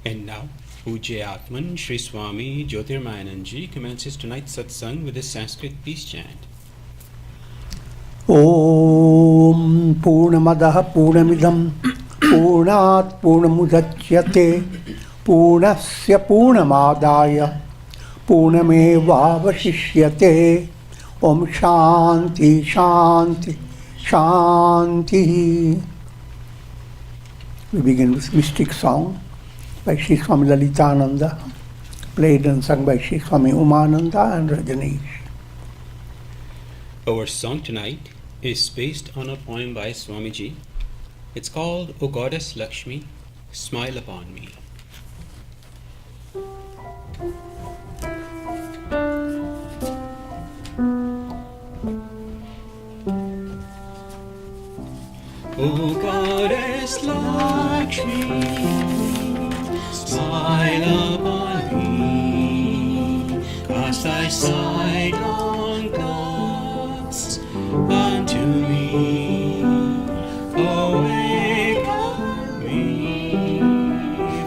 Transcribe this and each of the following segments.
And now, Pujya Atman Sri Swami Jyotirmayananda ji commences tonight's satsang with a Sanskrit peace chant. Om Purnamadaha Purnamidam Purnat Purnamudachyate Purnasya Purnamadaya Purnamevavashishyate. Om Shanti Shanti Shanti. We begin with mystic song by Sri Swami Lalitananda, played and sung by Sri Swami Umananda and Rajneesh. Our song tonight is based on a poem by Swamiji. It's called O Goddess Lakshmi, Smile Upon Me. O Goddess Lakshmi, smile upon me, cast thy sidelong glance unto me, awaken me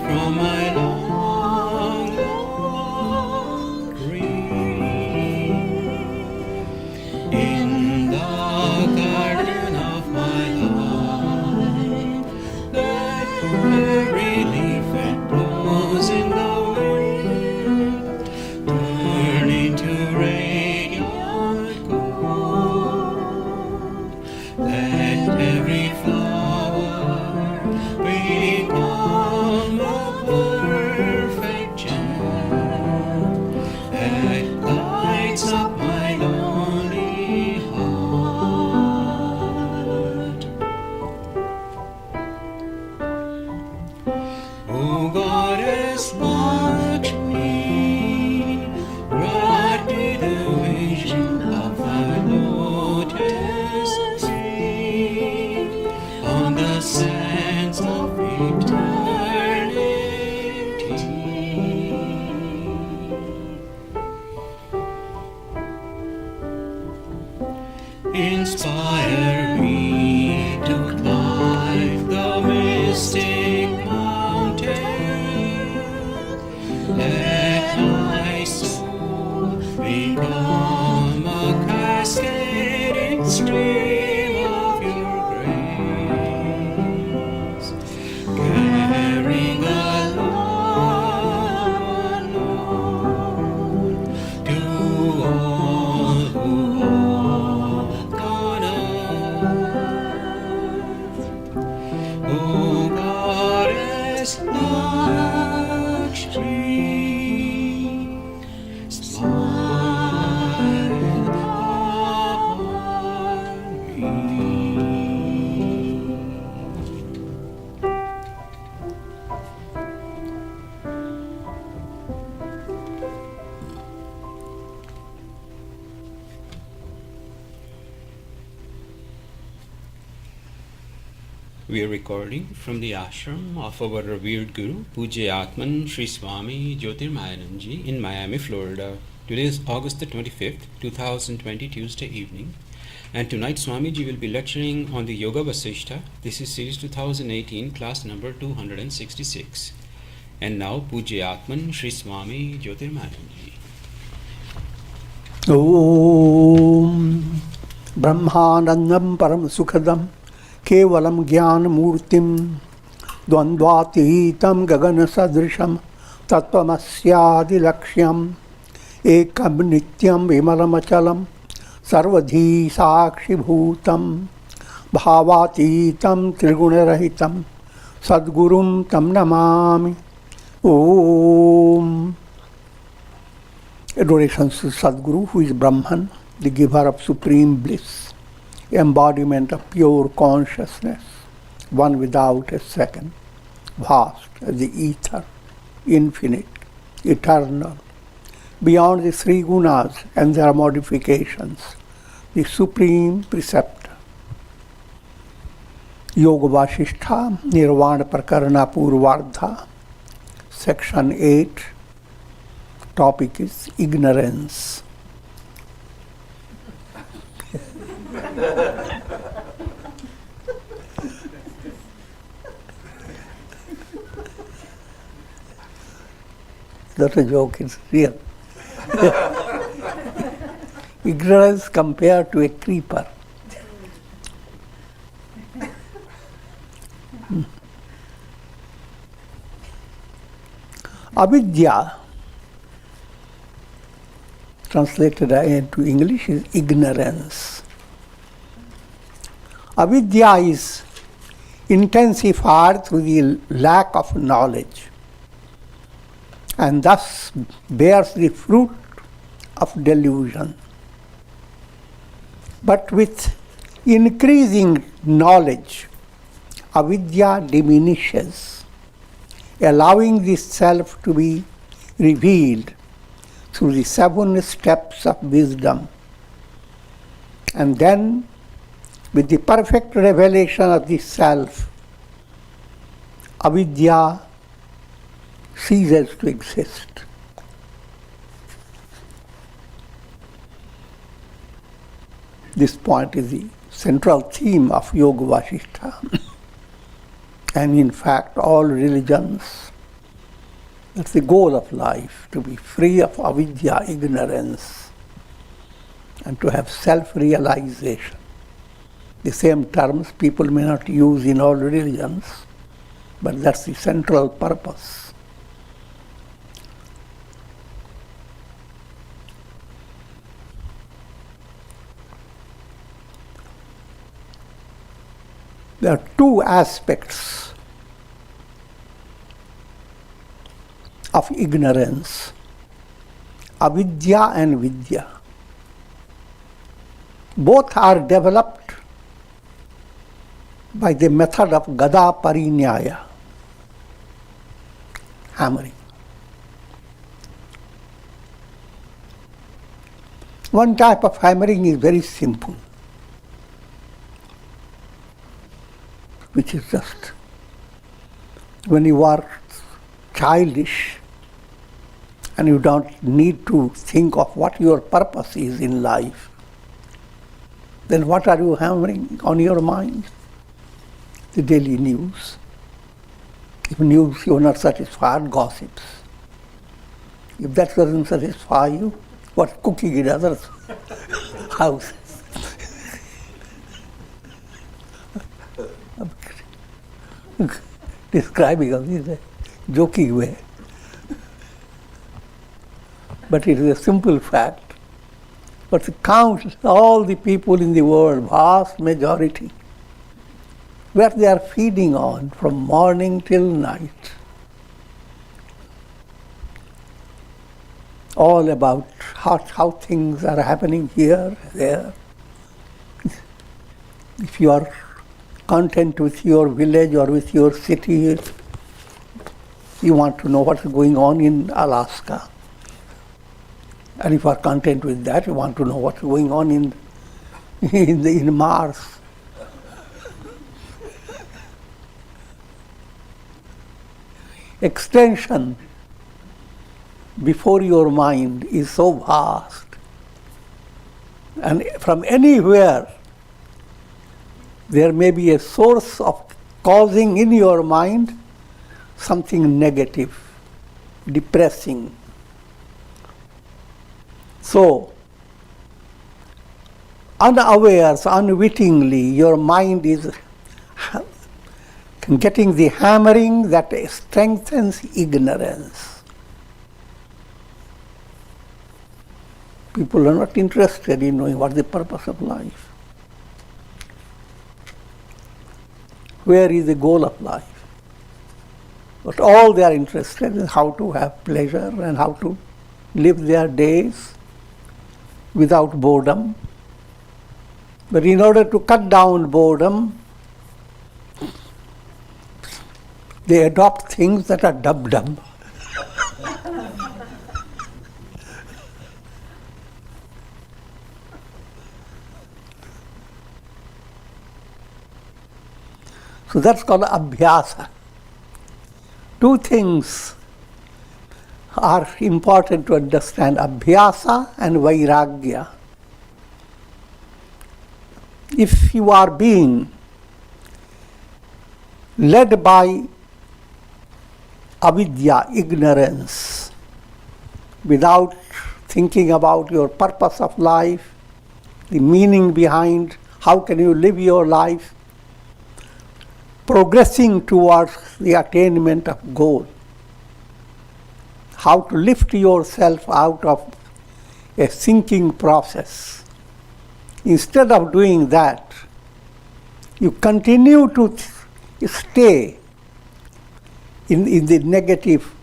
from my long, long dream. In the garden of my life, let every leaf that blows in the wind turn into radiant gold. Let every flower become a perfect gem that lights up my lonely heart. O Goddess Lakshmi, grant me the vision of thy lotus feet on the sands of eternity. Inspire me to climb the mystic mountain. Let my soul become a cascading stream of your grace, carrying the love unknown to all who walk on earth. O Goddess Lakshmi, smile upon me. We are recording from the ashram of our revered Guru, Pujya Atman Sri Swami Jyotirmayananda ji in Miami, Florida. Today is August the 25th, 2020, Tuesday evening. And tonight Swamiji will be lecturing on the Yoga Vasistha. This is series 2018, class number 266. And now Pujya Atman Sri Swami Jyotirmayananda ji. Om Brahmanandam Param Sukhadam Kevalam Jnanamurtim Dvandvatītam Gagana Sadrisham Tattvamasya Laksham Ekam Nityam Vimalamachalam Sarvadhi Sakshi Bhutam Bhavatītam Trigunarahitam Sadgurum Tam Namami. Om. Adorations to Sadguru, who is Brahman, the giver of supreme bliss, embodiment of pure consciousness, one without a second, vast as the ether, infinite, eternal, beyond the three gunas and their modifications, the supreme preceptor. Yoga Vasistha, Nirvana Prakarana Purvardha, Section 8, topic is ignorance. It's not a joke, it's real. Ignorance compared to a creeper. Avidya, translated into English, is ignorance. Avidya is intensified through the lack of knowledge and thus bears the fruit of delusion. But with increasing knowledge, avidya diminishes, allowing the self to be revealed through the 7 steps of wisdom. And then, with the perfect revelation of the self, avidya ceases to exist. This point is the central theme of Yoga Vasistha. And in fact, all religions, that's the goal of life, to be free of avidya, ignorance, and to have self-realization. The same terms people may not use in all religions, but that's the central purpose. There are 2 aspects of ignorance, avidya and vidya. Both are developed by the method of gada parinyaya, hammering. One type of hammering is very simple, which is just when you are childish and you don't need to think of what your purpose is in life, then what are you hammering on your mind? The daily news. If news you are not satisfied, gossips. If that doesn't satisfy you, what cooking in others' houses. Describing of this in a joking way. But it is a simple fact. But count all the people in the world, vast majority, where they are feeding on from morning till night. All about how things are happening here, there. If you are content with your village or with your city, you want to know what's going on in Alaska. And if you are content with that, you want to know what's going on in Mars. Extension before your mind is so vast. And from anywhere, there may be a source of causing in your mind something negative, depressing. So, unawares, unwittingly, your mind is getting the hammering that strengthens ignorance. People are not interested in knowing what the purpose of life. Where is the goal of life? But all they are interested in how to have pleasure and how to live their days without boredom. But in order to cut down boredom, they adopt things that are dum-dum. So that's called abhyasa. 2 things are important to understand, abhyasa and vairagya. If you are being led by avidya, ignorance, without thinking about your purpose of life, the meaning behind how can you live your life, progressing towards the attainment of goal, how to lift yourself out of a sinking process. Instead of doing that, you continue to stay in the negative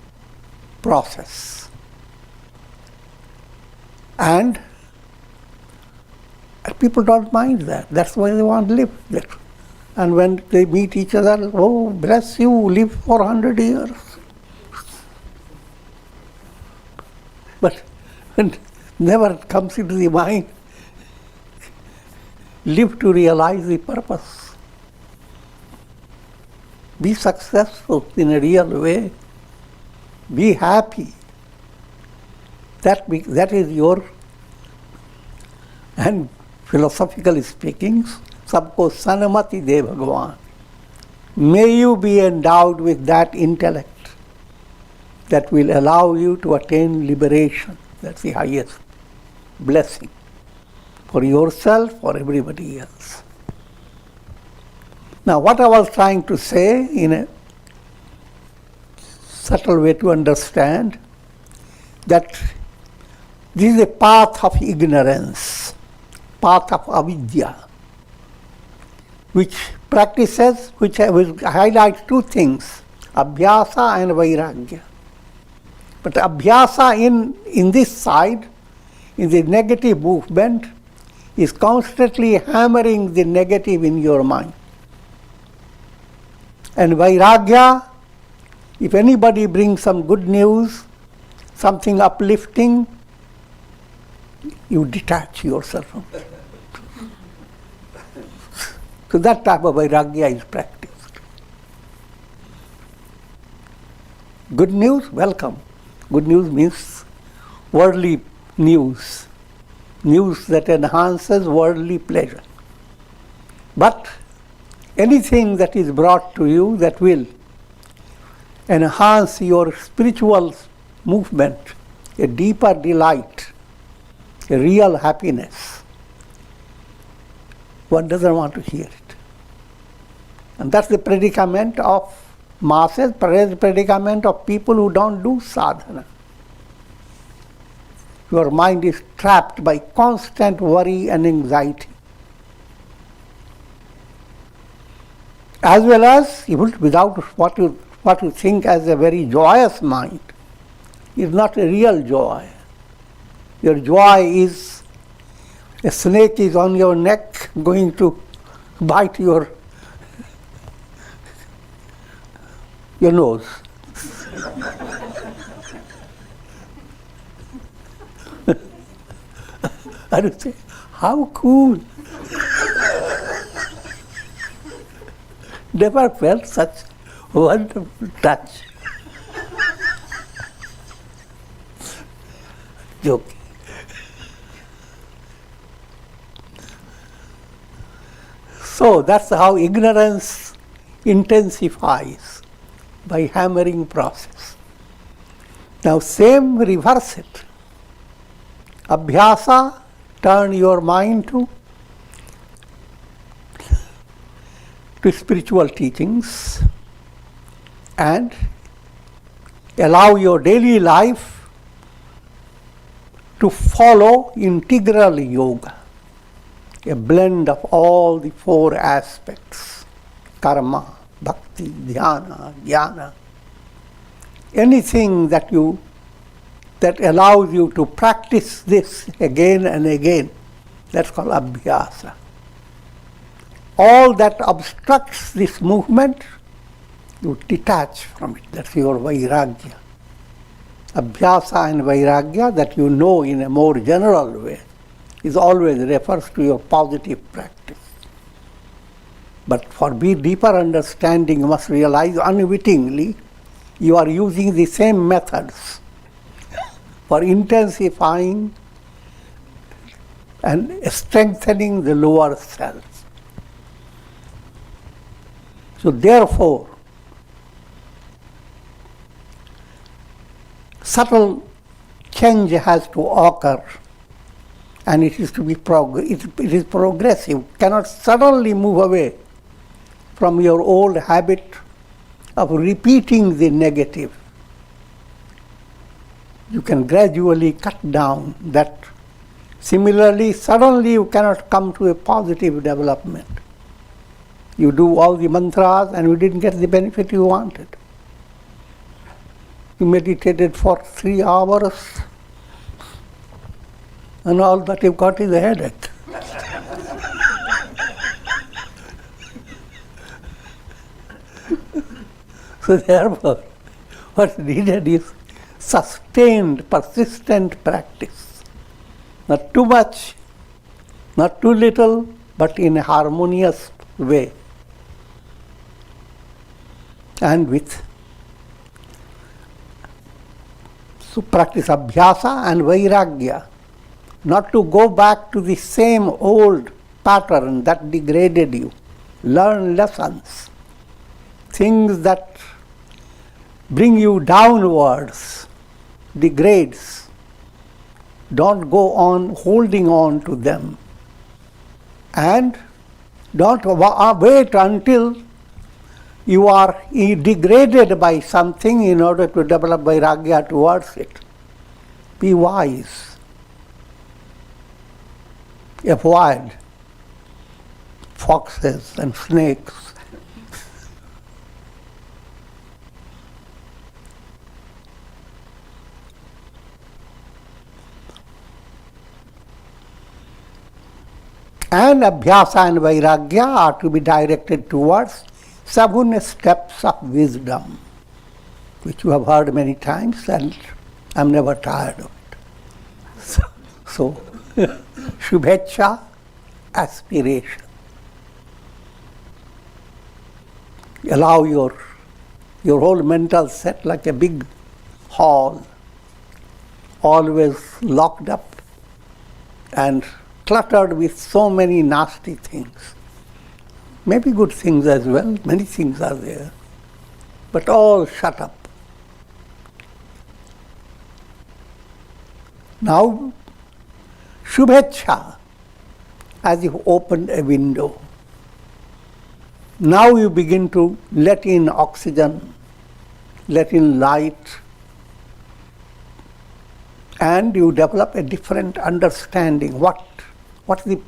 process. And people don't mind that. That's why they want to live there. And when they meet each other, oh, bless you, live for 100 years. But never comes into the mind, live to realize the purpose. Be successful in a real way. Be happy. That is your, and philosophically speaking, sabko sanamati de Bhagavan. May you be endowed with that intellect that will allow you to attain liberation. That's the highest blessing for yourself, for everybody else. Now, what I was trying to say in a subtle way to understand, that this is a path of ignorance, path of avidya, which highlights two things, abhyasa and vairagya. But abhyasa in this side, in the negative movement, is constantly hammering the negative in your mind. And vairagya, if anybody brings some good news, something uplifting, you detach yourself from it. So that type of vairagya is practiced. Good news, welcome. Good news means worldly news, news that enhances worldly pleasure. But anything that is brought to you that will enhance your spiritual movement, a deeper delight, a real happiness, one doesn't want to hear it. And that's the predicament of masses, the predicament of people who don't do sadhana. Your mind is trapped by constant worry and anxiety. As well as, even without what you think as a very joyous mind, is not a real joy. Your joy is a snake is on your neck going to bite your nose. I would say, how cool. Never felt such wonderful touch. Joking. So that's how ignorance intensifies, by hammering process. Now same, reverse it. Abhyasa, turn your mind to spiritual teachings and allow your daily life to follow integral yoga, a blend of all the four aspects, karma, bhakti, dhyana, jnana. Anything that allows you to practice this again and again, that's called abhyasa. All that obstructs this movement, you detach from it. That's your vairagya. Abhyasa and vairagya, that you know in a more general way, is always refers to your positive practice. But for deeper understanding, you must realize unwittingly you are using the same methods for intensifying and strengthening the lower self. So therefore, subtle change has to occur, and it is to be it is progressive. Cannot suddenly move away from your old habit of repeating the negative. You can gradually cut down that. Similarly, suddenly you cannot come to a positive development. You do all the mantras and you didn't get the benefit you wanted. You meditated for 3 hours and all that you've got is a headache. So therefore, what's needed is sustained, persistent practice. Not too much, not too little, but in a harmonious way. And with so practice abhyasa and vairagya, not to go back to the same old pattern that degraded you. Learn lessons, things that bring you downwards, degrades. Don't go on holding on to them. And don't wait until you are degraded by something in order to develop vairagya towards it. Be wise. Avoid foxes and snakes. And abhyasa and vairagya are to be directed towards 7 steps of wisdom, which you have heard many times, and I'm never tired of it. So shubhecha, aspiration. Allow your whole mental set like a big hall, always locked up and cluttered with so many nasty things. Maybe good things as well, many things are there, but all shut up. Now, shubhecha, as if opened a window. Now you begin to let in oxygen, let in light, and you develop a different understanding. What's the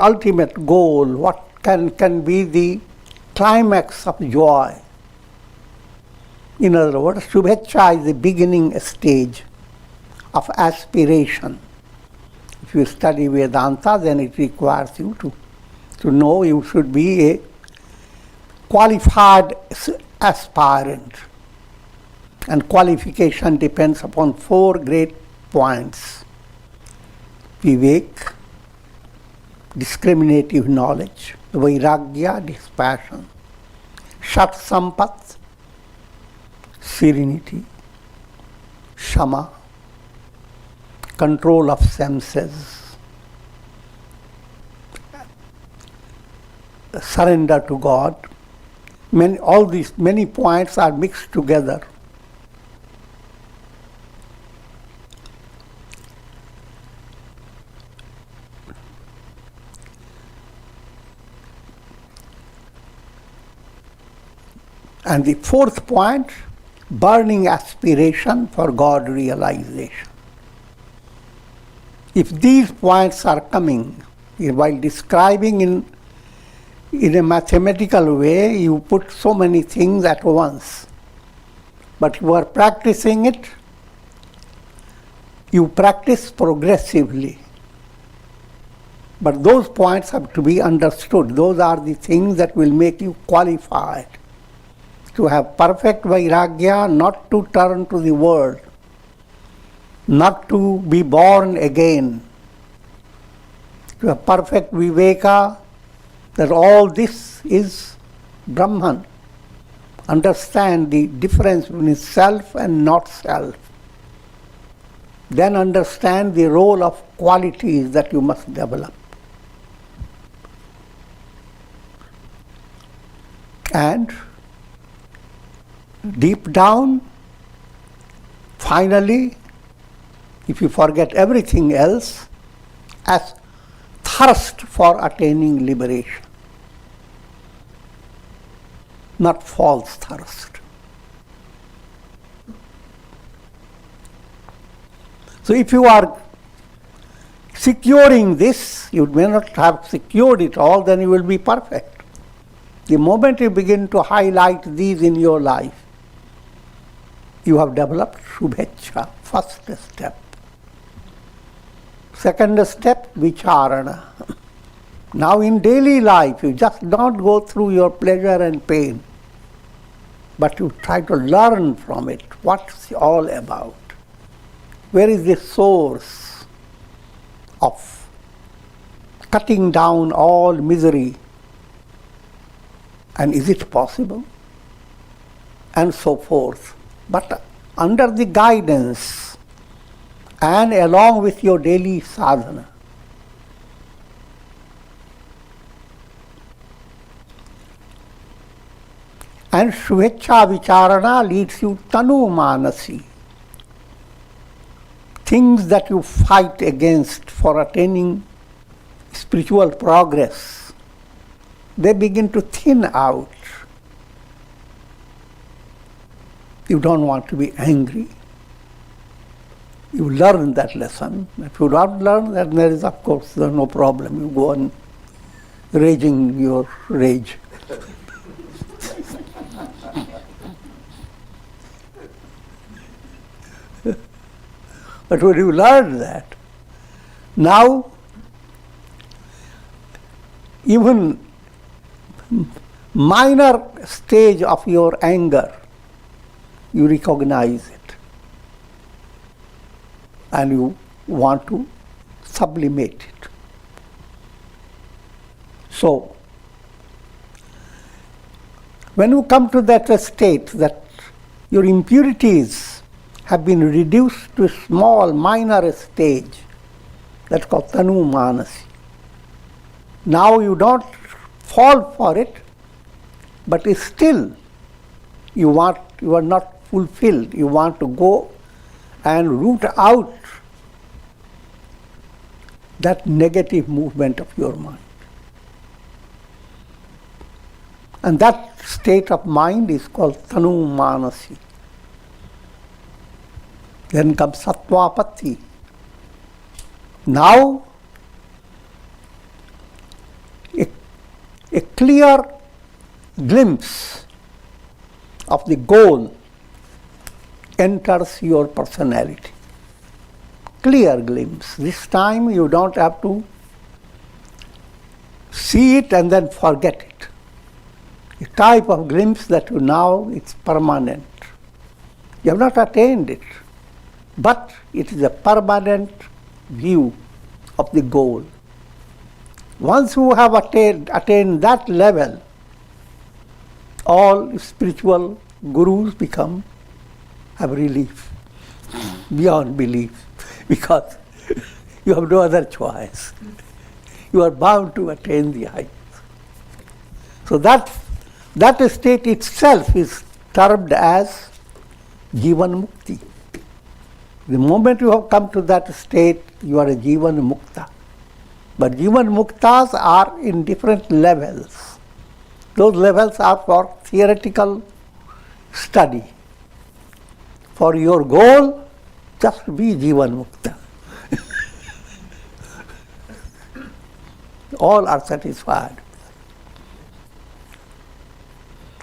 ultimate goal? What can be the climax of joy? In other words, shubhecha is the beginning stage of aspiration. If you study Vedanta, then it requires you to know you should be a qualified aspirant. And qualification depends upon 4 great points: vivek, discriminative knowledge; vairagya, dispassion; shat sampat, serenity; shama, control of senses; surrender to God. All these many points are mixed together. And the 4th point, burning aspiration for God realization. If these points are coming, while describing in a mathematical way, you put so many things at once. But you are practicing it, you practice progressively. But those points have to be understood. Those are the things that will make you qualified to have perfect vairagya, not to turn to the world, not to be born again, to have perfect viveka, that all this is Brahman. Understand the difference between self and not self. Then understand the role of qualities that you must develop. And deep down, finally, if you forget everything else, as thirst for attaining liberation, not false thirst. So if you are securing this, you may not have secured it all, then you will be perfect. The moment you begin to highlight these in your life, you have developed Shubhecha, first step. Second step, Vicharana. Now in daily life, you just don't go through your pleasure and pain, but you try to learn from it what's it all about. Where is the source of cutting down all misery? And is it possible? And so forth. But under the guidance and along with your daily sadhana. And Shubhecha Vicharana leads you Tanu Manasi. Things that you fight against for attaining spiritual progress, they begin to thin out. You don't want to be angry. You learn that lesson. If you don't learn, then there is, of course, no problem. You go on raging your rage. But when you learn that, now even minor stage of your anger, you recognize it. And you want to sublimate it. So, when you come to that state that your impurities have been reduced to a small, minor stage, that's called Tanu Manasi. Now you don't fall for it, but still you are not fulfilled. You want to go and root out that negative movement of your mind. And that state of mind is called Tanu Manasi. Then comes Sattvapatti. Now, a clear glimpse of the goal enters your personality. Clear glimpse. This time you don't have to see it and then forget it. A type of glimpse that you now, it's permanent. You have not attained it, but it is a permanent view of the goal. Once you have attained that level, all spiritual gurus have relief beyond belief, because you have no other choice. You are bound to attain the heights. So that state itself is termed as Jivan Mukti. The moment you have come to that state, you are a Jivan Mukta. But Jivan Muktas are in different levels. Those levels are for theoretical study. For your goal, just be Jivan Mukta. All are satisfied.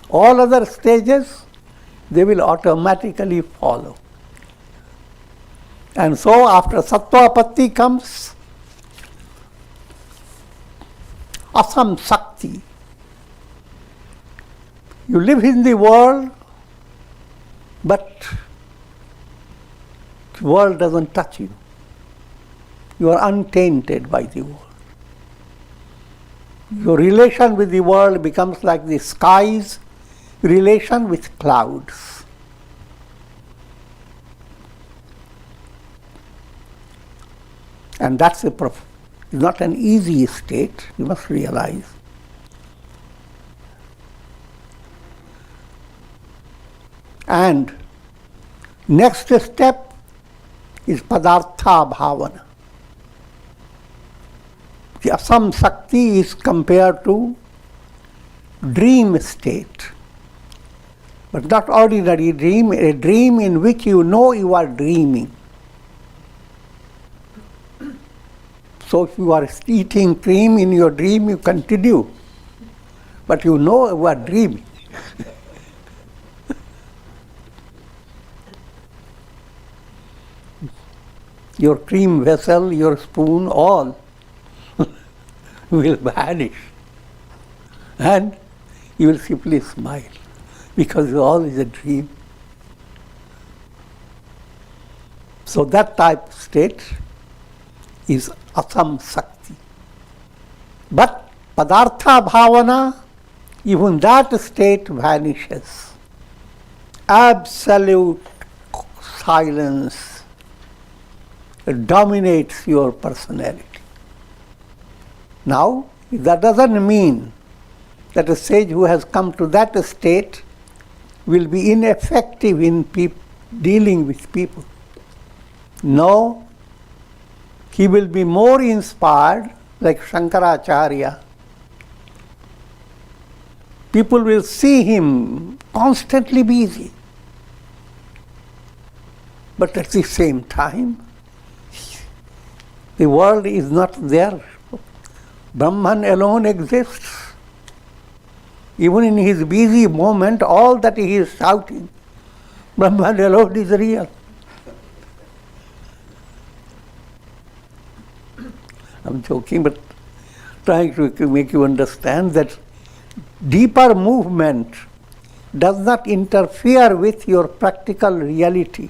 All other stages, they will automatically follow. And so after Sattvapatti comes Asam Sakti. You live in the world, but the world doesn't touch you. You are untainted by the world. Your relation with the world becomes like the sky's relation with clouds. And that's not an easy state, you must realize. And Next step is padartha bhavana. The asam sakti is compared to dream state. But not ordinary dream, a dream in which you know you are dreaming. So if you are eating cream in your dream, you continue. But you know you are dreaming. Your cream vessel, your spoon, all will vanish. And you will simply smile, because all is a dream. So that type of state is asam sakti. But padartha bhavana, even that state vanishes. Absolute silence dominates your personality. Now, that doesn't mean that a sage who has come to that state will be ineffective in dealing with people. No, he will be more inspired, like Shankaracharya. People will see him constantly busy. But at the same time, the world is not there. Brahman alone exists. Even in his busy moment, all that he is shouting, Brahman alone is real. I'm joking, but trying to make you understand that deeper movement does not interfere with your practical reality.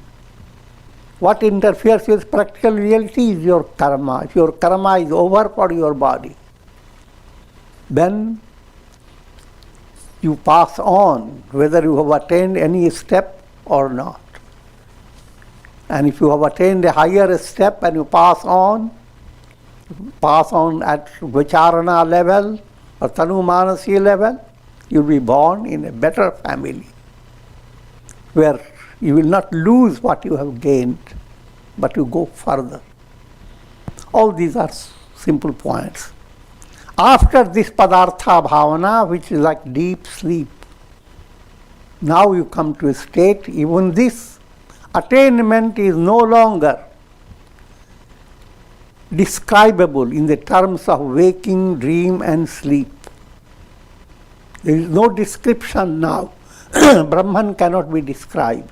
What interferes with practical reality is your karma. If your karma is over for your body, then you pass on, whether you have attained any step or not. And if you have attained a higher step and you pass on at vicharana level or tanumanasi level, you'll be born in a better family, where you will not lose what you have gained, but you go further. All these are simple points. After this padartha bhavana, which is like deep sleep, now you come to a state, even this attainment is no longer describable in the terms of waking, dream and sleep. There is no description now. Brahman cannot be described.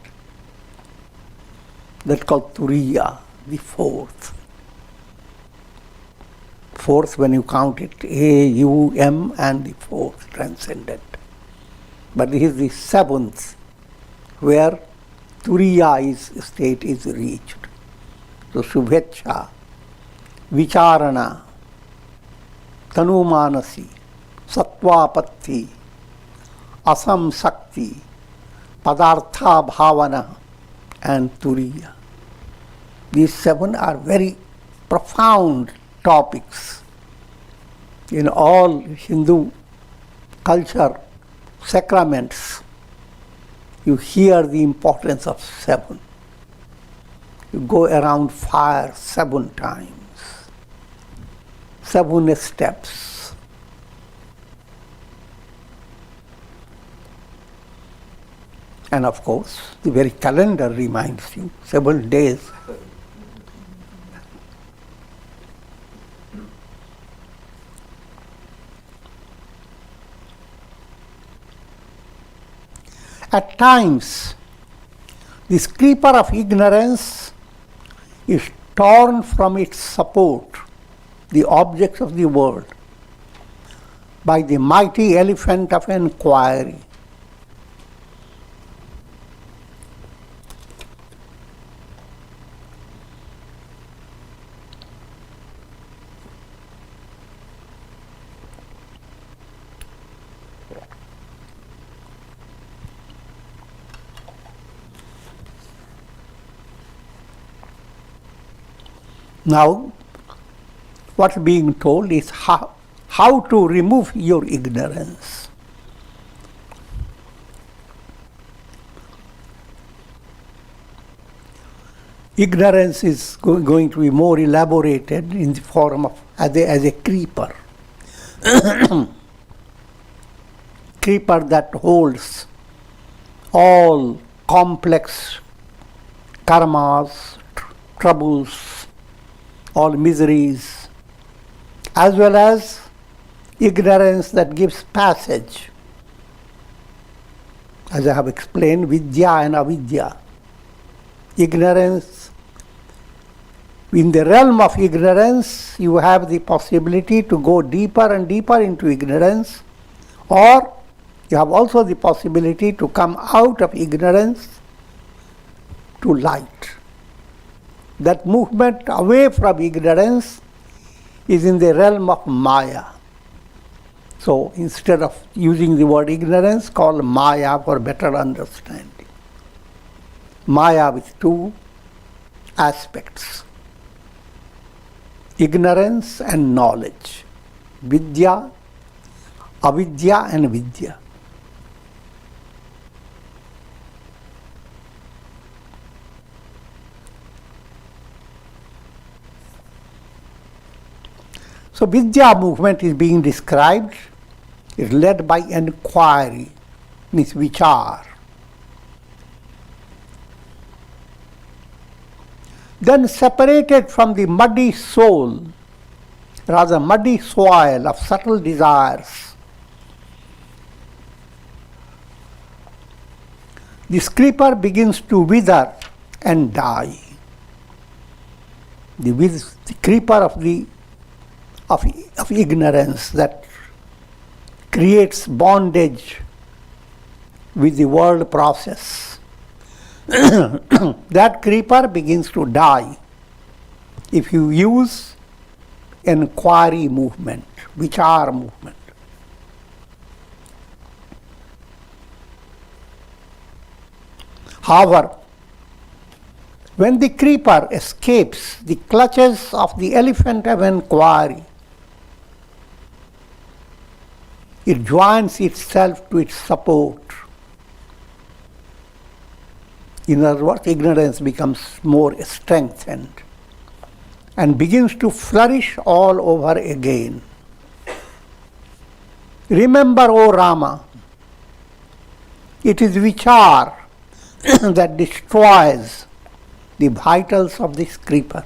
That's called Turiya, the fourth. Fourth, when you count it, A, U, M, and the fourth, transcendent. But this is the seventh, where Turiya state is reached. So Shubhecha, Vicharana, Tanumanasi, Sattvapatti, Asam Sakti, Padartha Bhavana, and Turiya. These seven are very profound topics. In all Hindu culture, sacraments, you hear the importance of seven. You go around fire 7 times, 7 steps. And of course, the very calendar reminds you, 7 days. At times, this creeper of ignorance is torn from its support, the objects of the world, by the mighty elephant of inquiry. Now, what's being told is how to remove your ignorance. Ignorance is going to be more elaborated in the form of as a creeper. Creeper that holds all complex karmas, troubles, all miseries, as well as ignorance that gives passage. As I have explained, vidya and avidya. Ignorance, in the realm of ignorance, you have the possibility to go deeper and deeper into ignorance, or you have also the possibility to come out of ignorance to light. That movement away from ignorance is in the realm of Maya. So instead of using the word ignorance, call Maya for better understanding. Maya with two aspects: ignorance and knowledge. Vidya, avidya and vidya. So Vidya movement is being described. It's led by inquiry, means vichar. Then separated from the muddy soul, rather muddy soil of subtle desires, this creeper begins to wither and die. The creeper of ignorance that creates bondage with the world process. That creeper begins to die if you use inquiry movement, vichar movement. However, when the creeper escapes the clutches of the elephant of inquiry, it joins itself to its support. In other words, ignorance becomes more strengthened and begins to flourish all over again. Remember, O Rama, it is vichar that destroys the vitals of this creeper.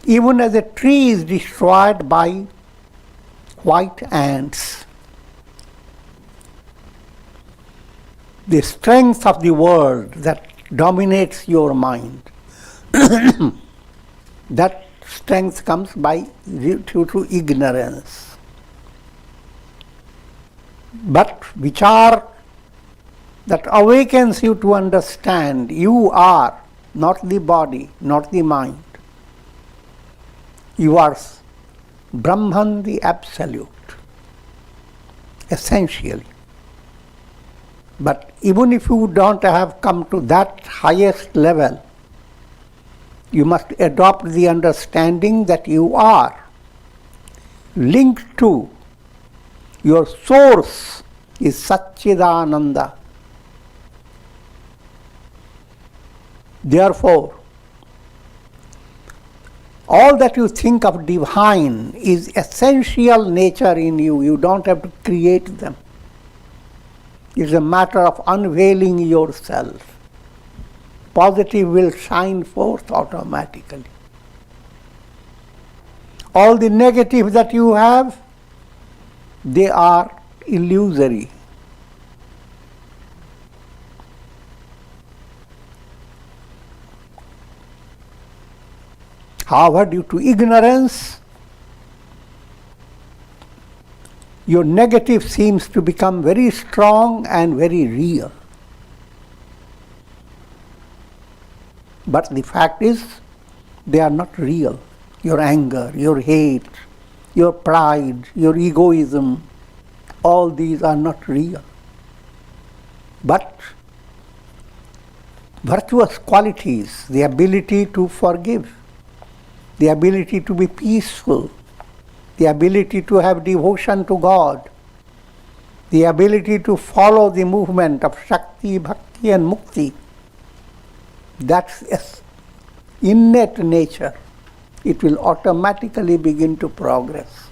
Even as a tree is destroyed by white ants, the strength of the world that dominates your mind, that strength comes due to ignorance. But vichar that awakens you to understand you are not the body, not the mind. You are Brahman, the Absolute, essentially. But even if you don't have come to that highest level, you must adopt the understanding that you are linked to, your source is Satchidananda. Therefore, all that you think of divine is essential nature in you. You don't have to create them. It's a matter of unveiling yourself. Positive will shine forth automatically. All the negative that you have, they are illusory. However, due to ignorance, your negative seems to become very strong and very real. But the fact is, they are not real. Your anger, your hate, your pride, your egoism, all these are not real. But virtuous qualities, the ability to forgive, the ability to be peaceful, the ability to have devotion to God, the ability to follow the movement of Shakti, Bhakti and Mukti, That's its innate nature. It will automatically begin to progress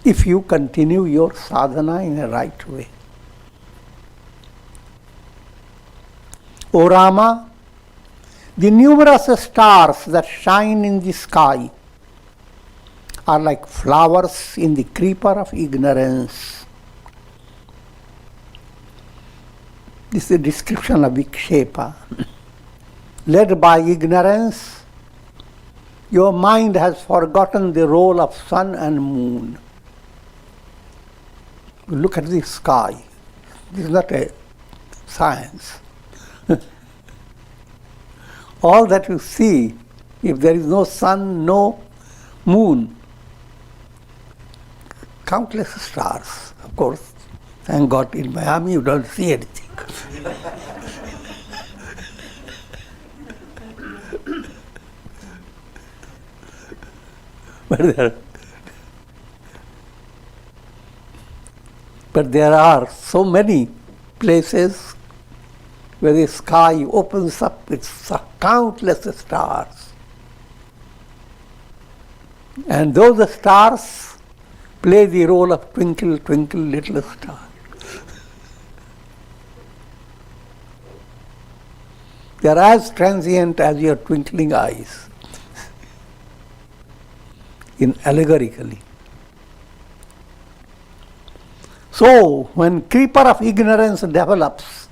if you continue your sadhana in a right way. O Rama, the numerous stars that shine in the sky are like flowers in the creeper of ignorance. This is a description of Vikshepa. Led by ignorance, your mind has forgotten the role of sun and moon. Look at the sky. This is not a science. All that you see, if there is no sun, no moon, countless stars, of course. Thank God in Miami you don't see anything. But there are so many places where the sky opens up with countless stars. And those stars play the role of twinkle, twinkle, little star. They are as transient as your twinkling eyes, allegorically. So, when creeper of ignorance develops,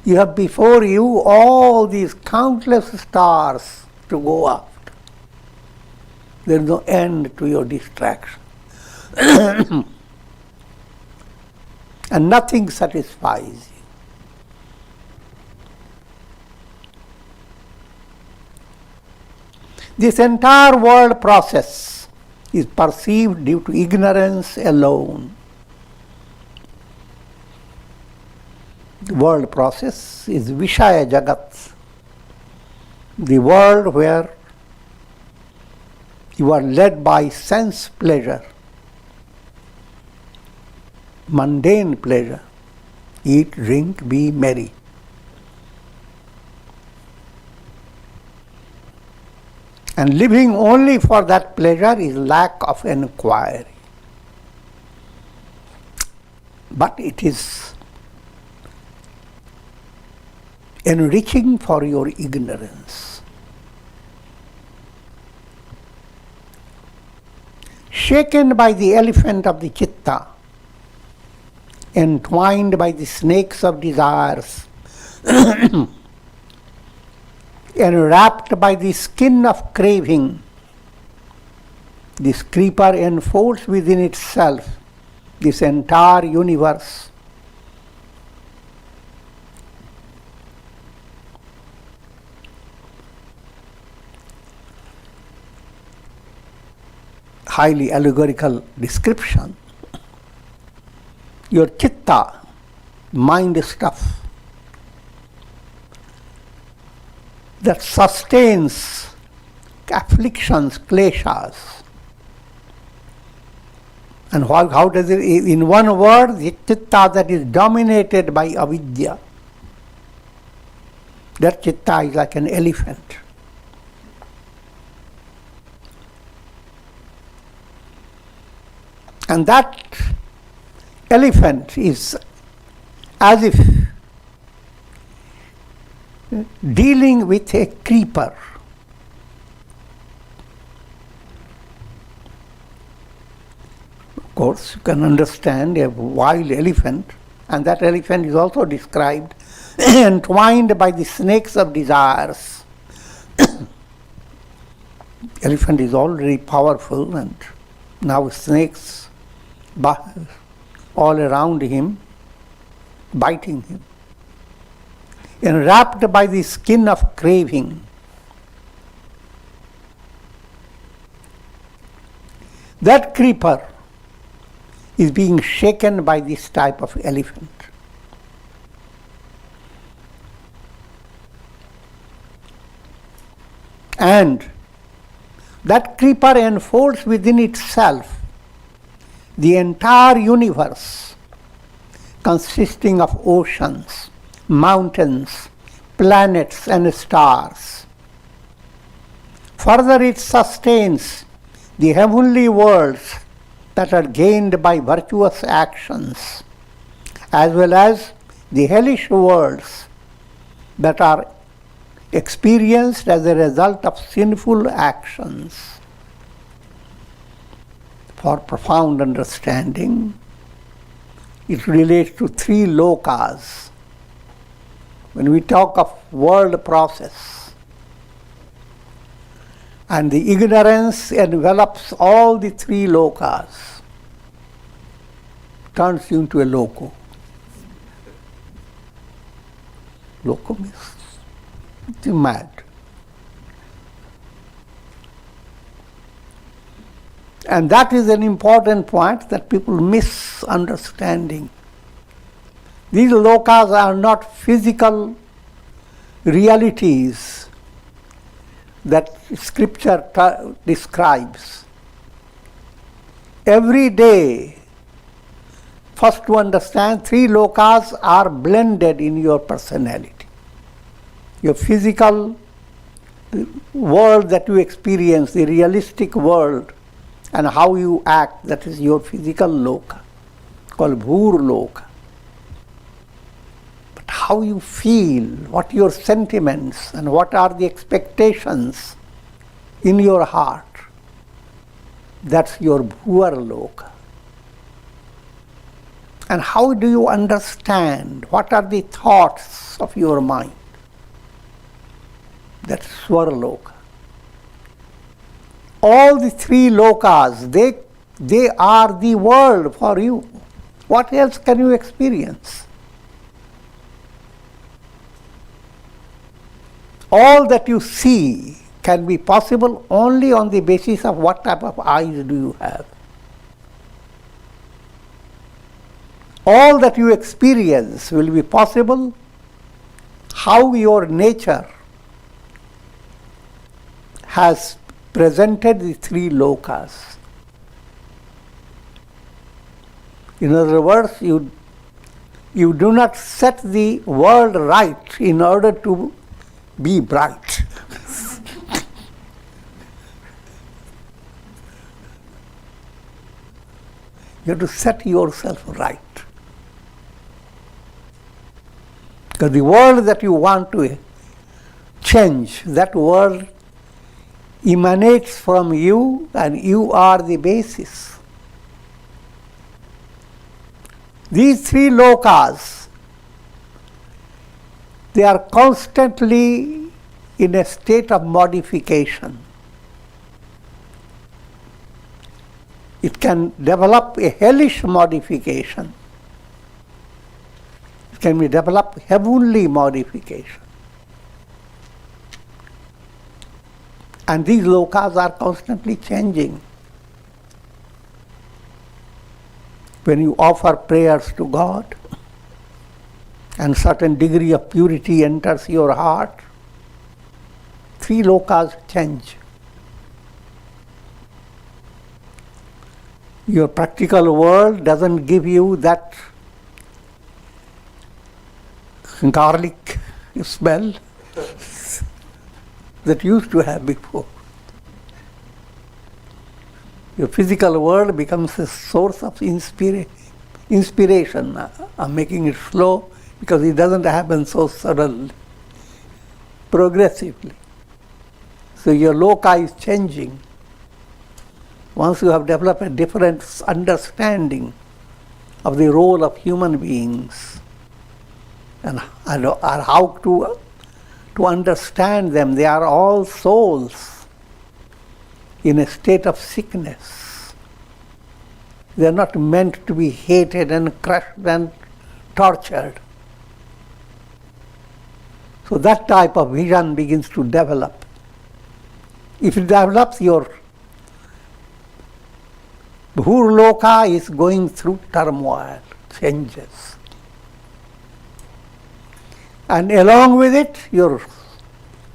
you have before you all these countless stars to go after. There is no end to your distraction. And nothing satisfies you. This entire world process is perceived due to ignorance alone. The world process is Vishaya Jagat, the world where you are led by sense pleasure, mundane pleasure, eat, drink, be merry. And living only for that pleasure is lack of inquiry. But it is enriching for your ignorance. Shaken by the elephant of the chitta, entwined by the snakes of desires, enwrapped by the skin of craving, this creeper enfolds within itself this entire universe. Highly allegorical description. Your chitta, mind stuff, that sustains afflictions, kleshas. And how does it, in one word, the chitta that is dominated by avidya, that chitta is like an elephant. And that elephant is as if dealing with a creeper. Of course, you can understand a wild elephant, and that elephant is also described entwined by the snakes of desires. Elephant is already powerful, and now snakes all around him, biting him. Enwrapped by the skin of craving. That creeper is being shaken by this type of elephant. And that creeper enfolds within itself the entire universe, consisting of oceans, mountains, planets and stars. Further, it sustains the heavenly worlds that are gained by virtuous actions, as well as the hellish worlds that are experienced as a result of sinful actions. For profound understanding, it relates to three lokas. When we talk of world process, and the ignorance envelops all the three lokas, turns you into a loco. Loco means mad. And that is an important point that people misunderstanding. These lokas are not physical realities that scripture describes. Every day, first to understand, three lokas are blended in your personality. Your physical world that you experience, the realistic world, and how you act, that is your physical loka, called bhur loka. But how you feel, what your sentiments, and what are the expectations in your heart, that's your bhur loka. And how do you understand, what are the thoughts of your mind? That's swar loka. All the three lokas, they are the world for you. What else can you experience? All that you see can be possible only on the basis of what type of eyes do you have. All that you experience will be possible how your nature has presented the three lokas. In other words, you do not set the world right in order to be bright. You have to set yourself right. Because the world that you want to change, that world emanates from you, and you are the basis. These three lokas, they are constantly in a state of modification. It can develop a hellish modification. It can be developed heavenly modification. And these lokas are constantly changing. When you offer prayers to God, and certain degree of purity enters your heart, three lokas change. Your practical world doesn't give you that garlic smell that you used to have before. Your physical world becomes a source of inspiration. I'm making it slow because it doesn't happen so suddenly, progressively. So your loka is changing. Once you have developed a different understanding of the role of human beings and how to understand them, they are all souls in a state of sickness. They are not meant to be hated and crushed and tortured. So that type of vision begins to develop. If it develops, your bhur loka is going through turmoil, changes. And along with it, your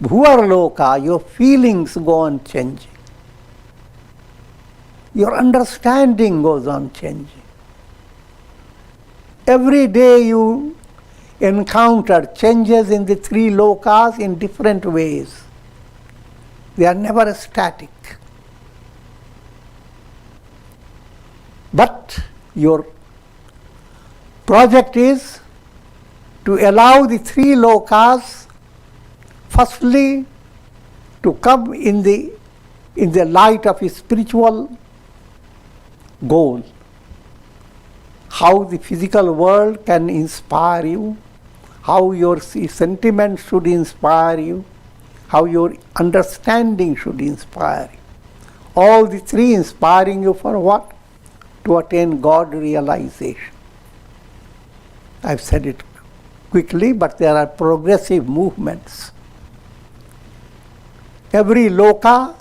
bhuvar loka, your feelings go on changing. Your understanding goes on changing. Every day you encounter changes in the three lokas in different ways. They are never static. But your project is to allow the three lokas, firstly, to come in the light of a spiritual goal. How the physical world can inspire you, how your sentiments should inspire you, how your understanding should inspire you. All the three inspiring you for what? To attain God realization. I've said it quickly, but there are progressive movements. Every loka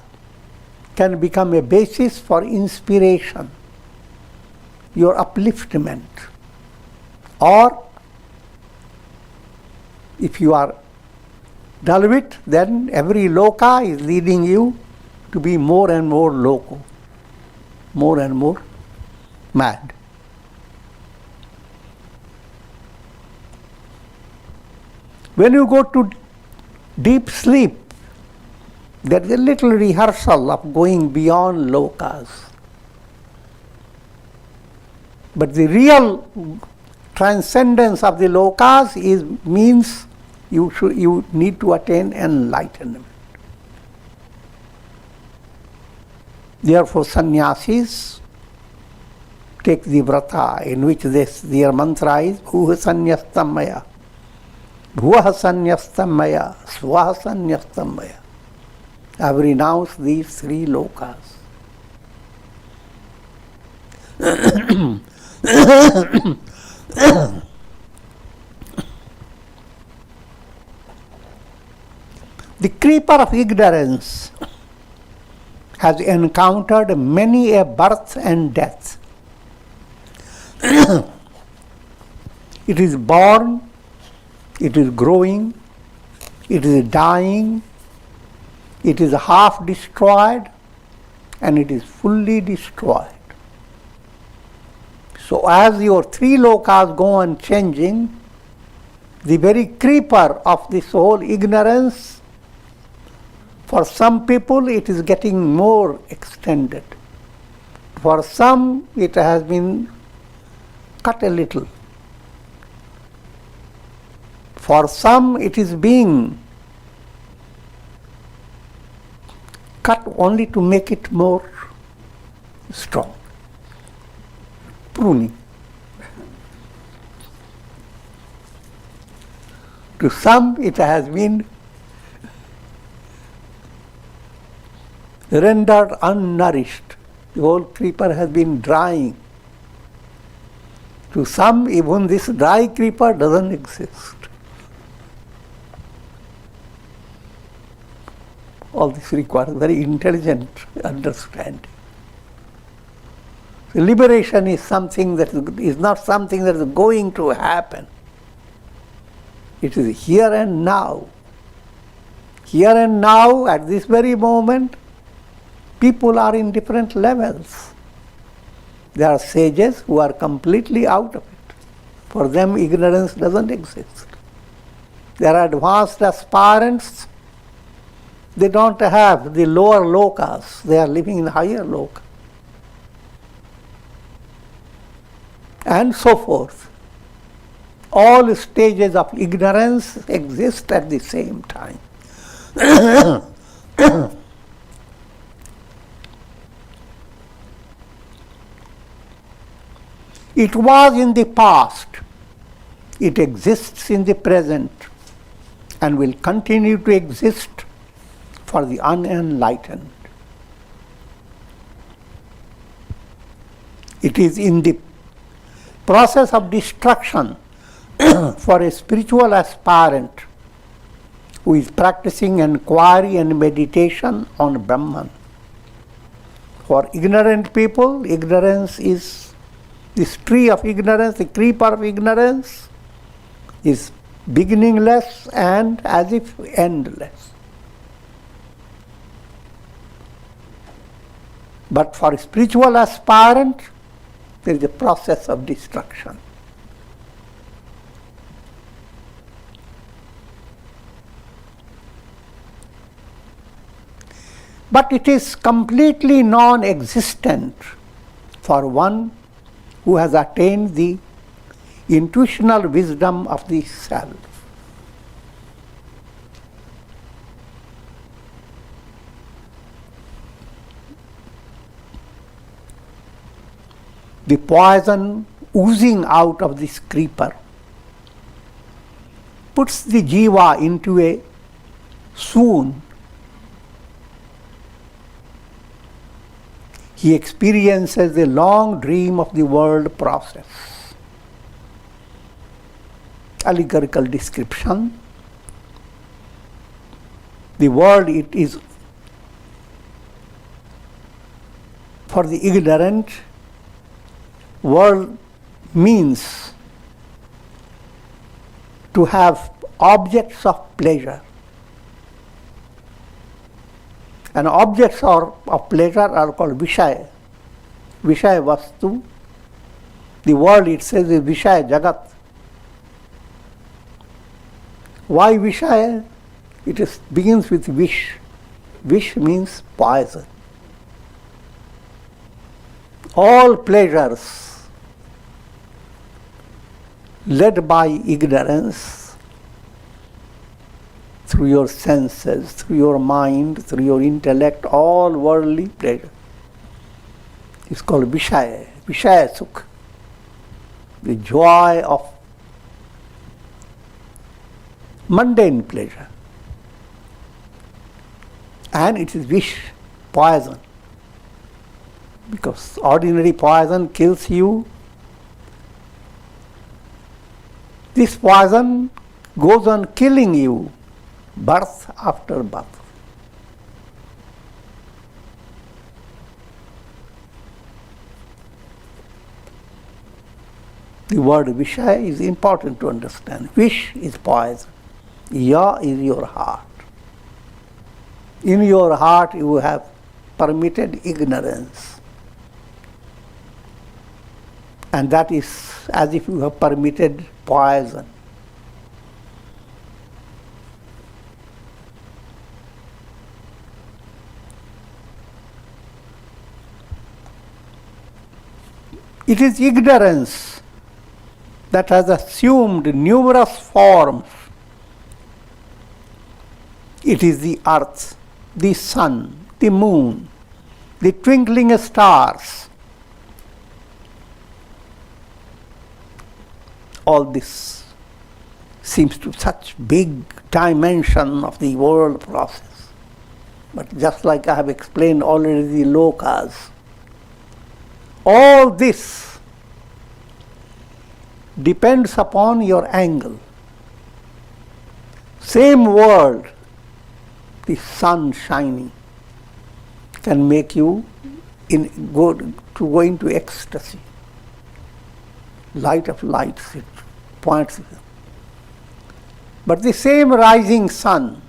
can become a basis for inspiration, your upliftment. Or, if you are dull-wit, then every loka is leading you to be more and more loco, more and more mad. When you go to deep sleep, there is a little rehearsal of going beyond lokas. But the real transcendence of the lokas means you need to attain enlightenment. Therefore, sannyasis take the vrata in which their mantra is bhuva sannyastam maya, bhuva sannyastam maya, swaha sannyastam maya. I have renounced these three lokas. The creeper of ignorance has encountered many a birth and death. It is born, it is growing, it is dying, it is half destroyed, and it is fully destroyed. So as your three lokas go on changing, the very creeper of this whole ignorance, for some people it is getting more extended. For some it has been cut a little. For some it is being cut only to make it more strong. Pruning. To some it has been rendered unnourished. The whole creeper has been drying. To some, even this dry creeper doesn't exist. All this requires very intelligent understanding. So liberation is something that is not something that is going to happen. It is here and now. Here and now, at this very moment, people are in different levels. There are sages who are completely out of it. For them, ignorance doesn't exist. There are advanced aspirants. They don't have the lower lokas. They are living in higher loka. And so forth. All stages of ignorance exist at the same time. It was in the past, it exists in the present, and will continue to exist for the unenlightened. It is in the process of destruction for a spiritual aspirant who is practicing inquiry and meditation on Brahman. For ignorant people, ignorance is this tree of ignorance, the creeper of ignorance, is beginningless and as if endless. But for a spiritual aspirant, there is a process of destruction. But it is completely non-existent for one who has attained the intuitional wisdom of the self. The poison oozing out of this creeper puts the jiva into a swoon. He experiences a long dream of the world process. Allegorical description. The world, it is for the ignorant, world means to have objects of pleasure. And objects of pleasure are called Vishaya. Vishaya Vastu. The world, it says, is Vishaya Jagat. Why Vishaya? It begins with wish. Wish means poison. All pleasures led by ignorance, through your senses, through your mind, through your intellect, all worldly pleasure. It's called Vishaya, Vishaya Sukh, the joy of mundane pleasure. And it is wish, poison. Because ordinary poison kills you. This poison goes on killing you, birth after birth. The word Vishaya is important to understand. Wish is poison. Ya is your heart. In your heart you have permitted ignorance. And that is as if you have permitted poison. It is ignorance that has assumed numerous forms. It is the earth, the sun, the moon, the twinkling stars. All this seems to such big dimension of the world process. But just like I have explained already, the lokas, all this depends upon your angle. Same world, the sun shining, can make you go into ecstasy. Light of lights, it points. But the same rising sun,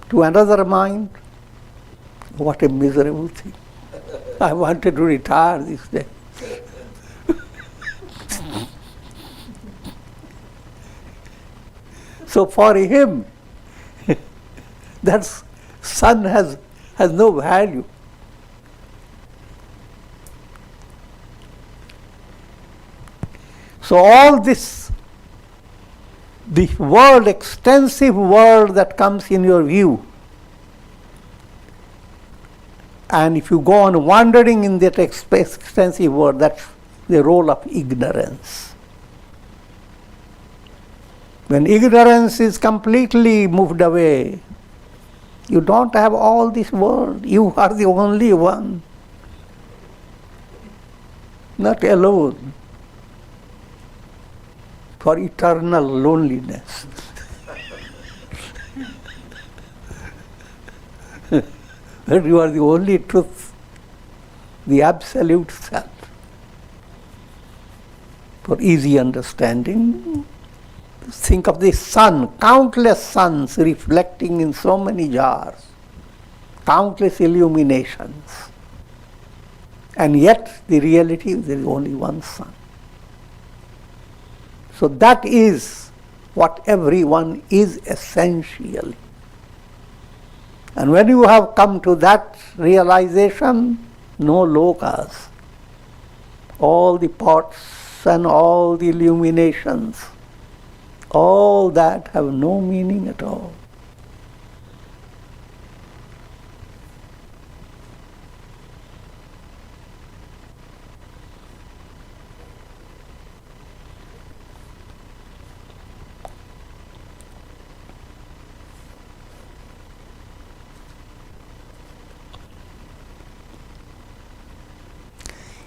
to another mind, what a miserable thing. I wanted to retire this day. So for him, that sun has no value. So all this, the world, extensive world that comes in your view, and if you go on wandering in that extensive world, that's the role of ignorance. When ignorance is completely moved away, you don't have all this world. You are the only one, not alone, for eternal loneliness. That you are the only truth, the absolute self. For easy understanding, think of the sun, countless suns reflecting in so many jars, countless illuminations. And yet the reality is there is only one sun. So that is what everyone is essentially. And when you have come to that realization, no lokas, all the pots and all the illuminations, all that have no meaning at all.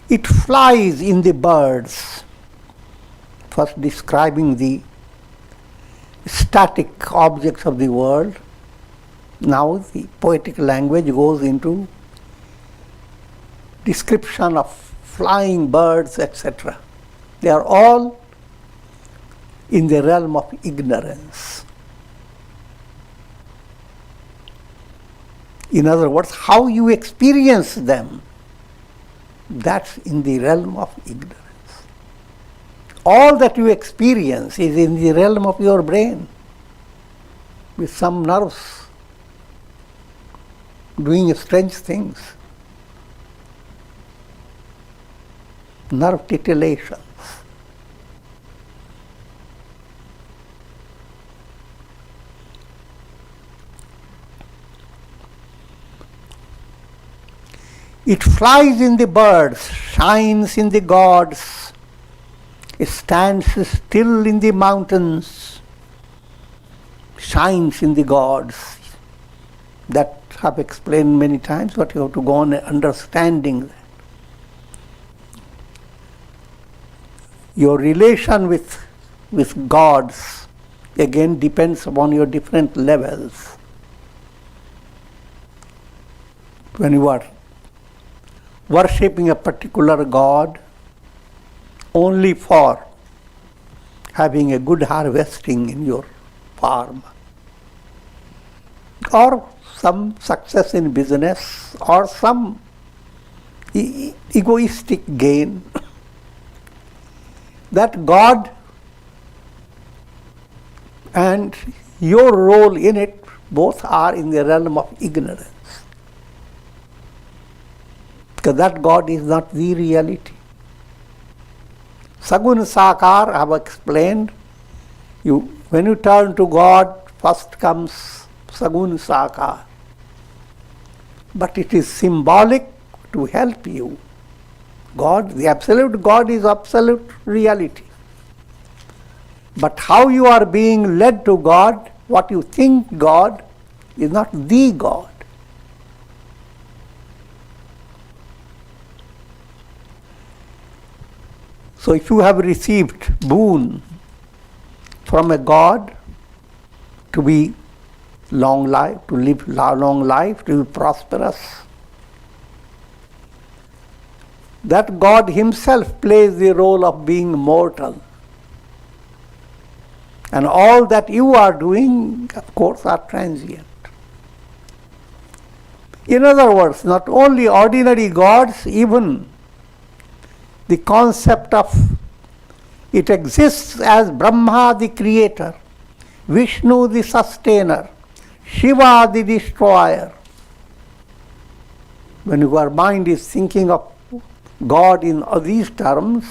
It flies in the birds, first describing the static objects of the world. Now the poetic language goes into description of flying birds, etc. They are all in the realm of ignorance. In other words, how you experience them, that's in the realm of ignorance. All that you experience is in the realm of your brain, with some nerves doing strange things, nerve titillations. It flies in the birds, shines in the gods, it stands still in the mountains, shines in the gods. That I've explained many times, but you have to go on understanding that. Your relation with gods, again, depends upon your different levels. When you are worshipping a particular god only for having a good harvesting in your farm, or some success in business, or some egoistic gain, that god and your role in it both are in the realm of ignorance. Because that God is not the reality. Sagun Sakar, I have explained, when you turn to God, first comes Sagun Sakar. But it is symbolic to help you. God, the absolute God is absolute reality. But how you are being led to God, what you think God, is not the God. So if you have received boon from a God to be long life, to live long life, to be prosperous, that God himself plays the role of being mortal. And all that you are doing, of course, are transient. In other words, not only ordinary gods, even the concept of it exists as Brahma the creator, Vishnu the sustainer, Shiva the destroyer. When your mind is thinking of God in these terms,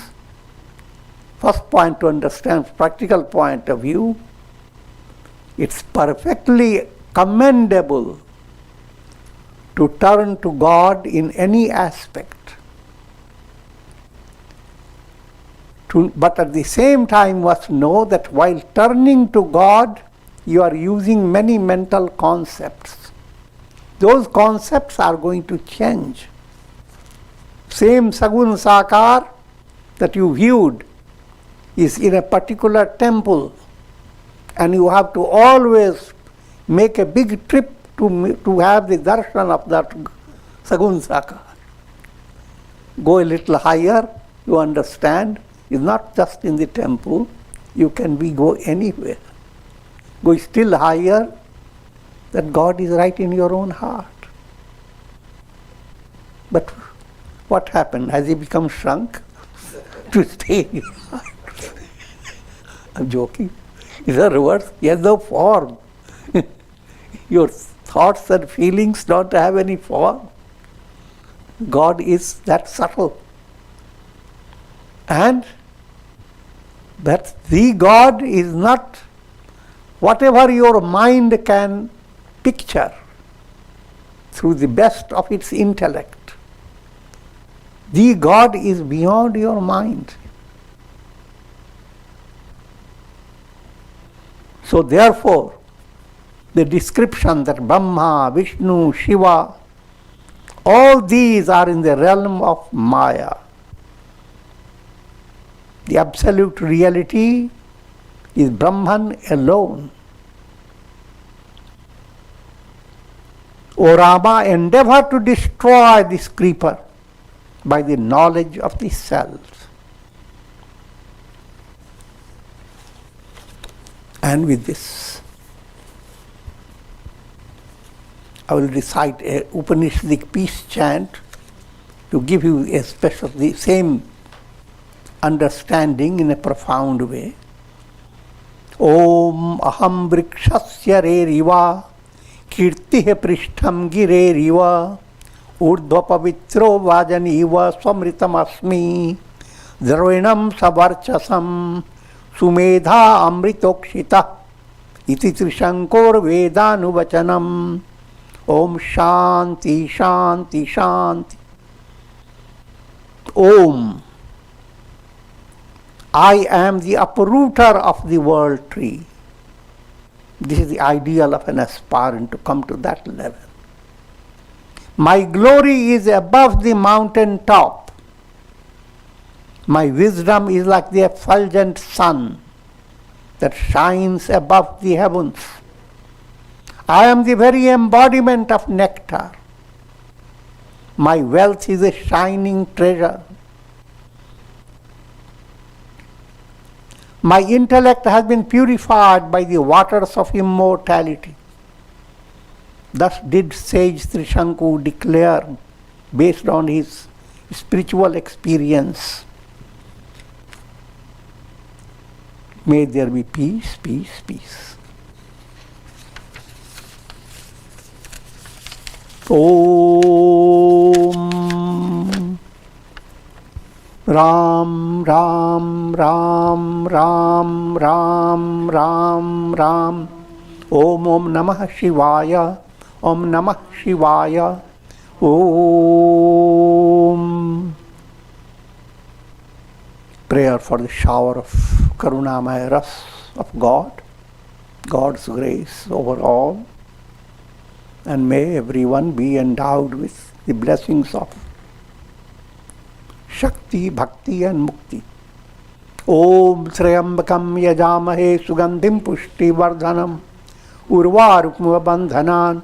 first point to understand, practical point of view, it's perfectly commendable to turn to God in any aspect. But at the same time, must know that while turning to God, you are using many mental concepts. Those concepts are going to change. Same Sagun Sakar that you viewed is in a particular temple, and you have to always make a big trip to have the darshan of that Sagun Sakar. Go a little higher, you understand. It's not just in the temple, you can go anywhere. Go still higher, that God is right in your own heart. But what happened? Has he become shrunk to stay in your heart? I'm joking. In other words, he has no form. Your thoughts and feelings don't have any form. God is that subtle. And that the God is not whatever your mind can picture through the best of its intellect. The God is beyond your mind. So therefore, the description that Brahma, Vishnu, Shiva, all these are in the realm of Maya. The absolute reality is Brahman alone. O Rama, endeavor to destroy this creeper by the knowledge of the self. And with this, I will recite a Upanishadic peace chant to give you a special, the same understanding in a profound way. Om aham vrikshasya reriva kirtihe prishtham gireriva urdhva pavitro vajaniva swamritam asmi dharvinam savarchasam sumedha amritokshita iti trishankor vedanuvachanam. Om Shanti Shanti Shanti. Om. I am the uprooter of the world tree. This is the ideal of an aspirant to come to that level. My glory is above the mountain top. My wisdom is like the effulgent sun that shines above the heavens. I am the very embodiment of nectar. My wealth is a shining treasure. My intellect has been purified by the waters of immortality. Thus did sage Trishanku declare, based on his spiritual experience. May there be peace, peace, peace. Om Ram Ram Ram Ram Ram Ram Ram. Om Namah Shivaya. Om Namah Shivaya. Om. Prayer for the shower of Karunamaya Ras of God, God's grace over all. And may everyone be endowed with the blessings of Shakti, Bhakti and Mukti. Om Sriyambakam Yajamahe Sugandhim Pushti Vardhanam Urvarukma Bandhanan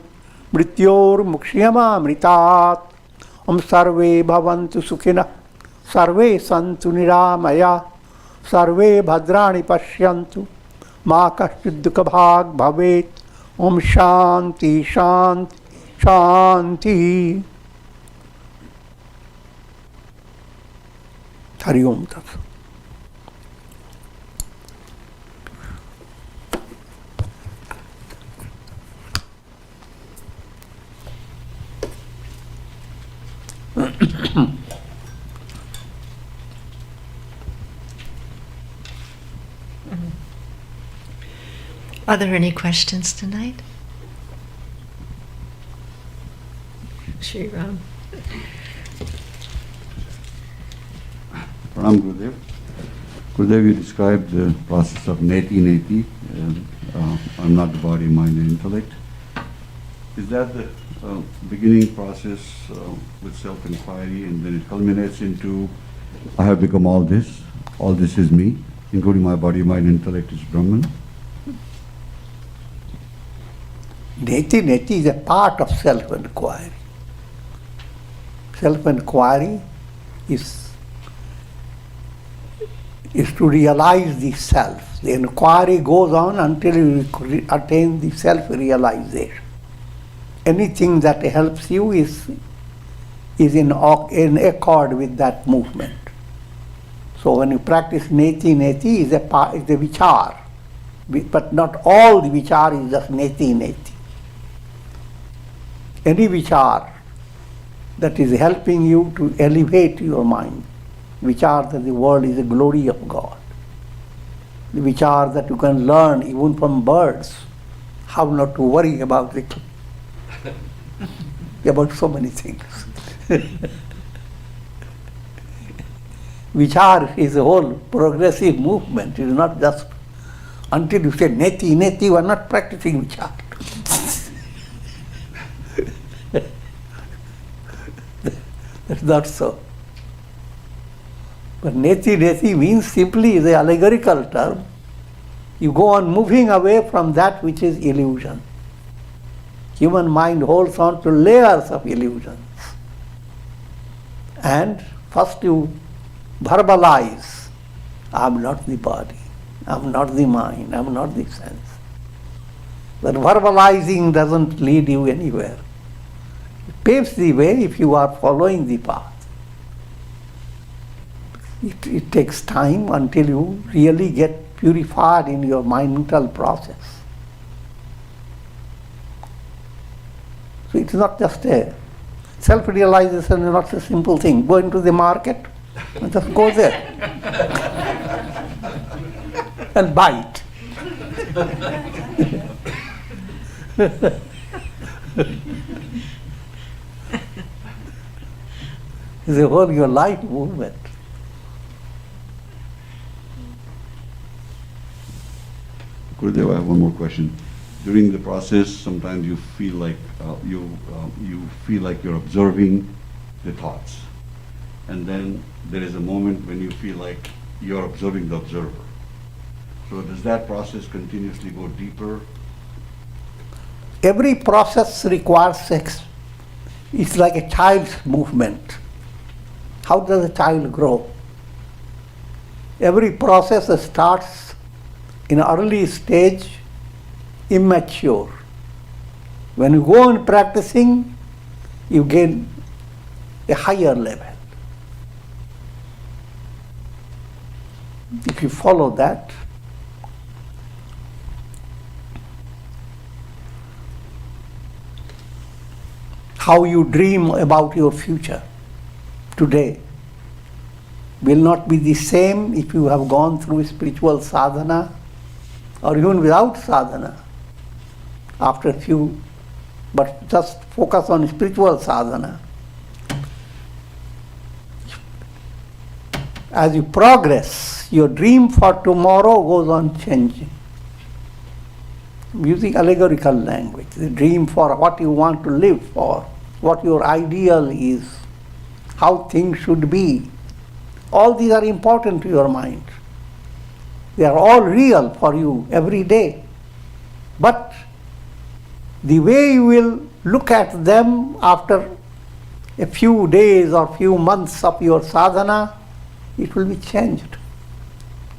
Mrityor Mukshiyama Mritat. Om Sarve Bhavantu Sukhina Sarve Santu Niramaya Sarve Bhadrani Pashyantu Ma Kashchid Dukha Bhag Bhavet. Om Shanti Shanti Shanti. Hari Om Tat. Are there any questions tonight? Shri Ram. Ram Gurudev. Gurudev, you described the process of neti. I'm not the body, mind, and intellect. Is that the beginning process with self-inquiry, and then it culminates into, I have become all this is me, including my body, mind, and intellect is Brahman? Neti is a part of self-inquiry. Self-inquiry is to realize the self. The inquiry goes on until you attain the self-realization. Anything that helps you is in accord with that movement. So when you practice neti is a vichar, but not all the vichar is just neti. any vichar that is helping you to elevate your mind, vichar that the world is the glory of God, the vichar that you can learn even from birds, how not to worry about it, about so many things. Vichar is a whole progressive movement. It is not just until you say neti, neti, you are not practicing vichar. That's not so. But neti, neti means simply is an allegorical term. You go on moving away from that which is illusion. Human mind holds on to layers of illusions. And first you verbalize, I am not the body, I am not the mind, I am not the sense. But verbalizing doesn't lead you anywhere. It paves the way if you are following the path. It takes time until you really get purified in your mental process. So it's not just a self-realization is not a simple thing. Go into the market and just go there and buy it. It's a whole your life movement. Gurudev, I have one more question. During the process, sometimes you feel like you feel like you're observing the thoughts, and then there is a moment when you feel like you're observing the observer. So does that process continuously go deeper? Every process requires sex. It's like a child's movement. How does a child grow? Every process starts in an early stage, immature. When you go on practicing, you gain a higher level. If you follow that, how you dream about your future today will not be the same if you have gone through spiritual sadhana or even without sadhana. After a few, but just focus on spiritual sadhana. As you progress, your dream for tomorrow goes on changing. Using allegorical language, the dream for what you want to live for, what your ideal is, how things should be. All these are important to your mind. They are all real for you every day. But the way you will look at them after a few days or few months of your sadhana, it will be changed.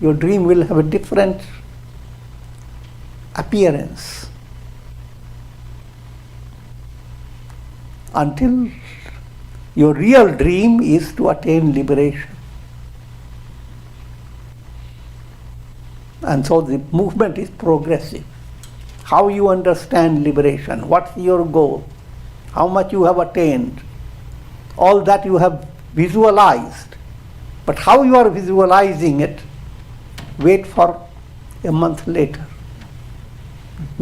Your dream will have a different appearance until your real dream is to attain liberation. And so the movement is progressive. How you understand liberation, what's your goal, how much you have attained, all that you have visualized. But how you are visualizing it, wait for a month later.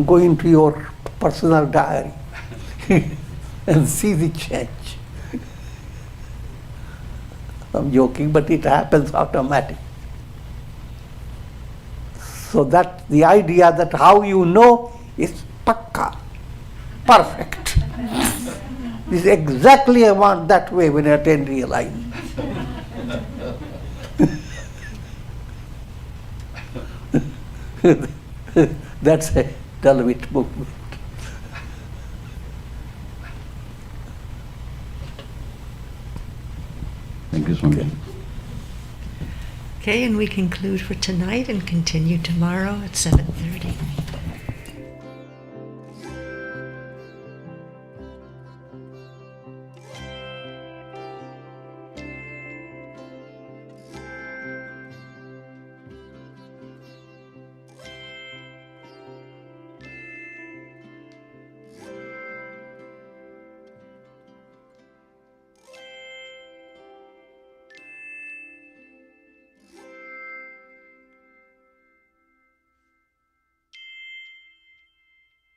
Go into your personal diary and see the change. I'm joking, but it happens automatically. So that the idea that how you know is pakka, perfect. This is exactly I want that way when I attain realizing. That's a Dalvit movement. Thank you, Swami. Okay, and we conclude for tonight and continue tomorrow at 7:30.